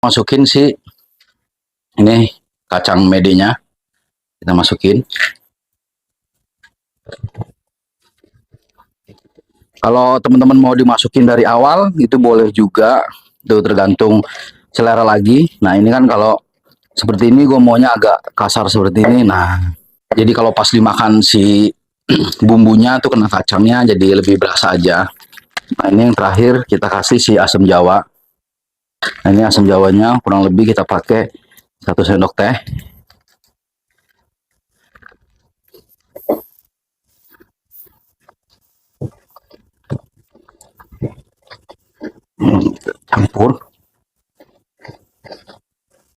masukin si ini kacang medenya, kita masukin. Kalau teman-teman mau dimasukin dari awal itu boleh juga, itu tergantung selera lagi. Nah ini kan kalau seperti ini gue maunya agak kasar seperti ini. Nah jadi kalau pas dimakan si bumbunya tuh kena kacangnya, jadi lebih berasa aja. Nah ini yang terakhir kita kasih si asam jawa. Nah ini asam jawanya kurang lebih kita pakai 1 sendok teh. Campur.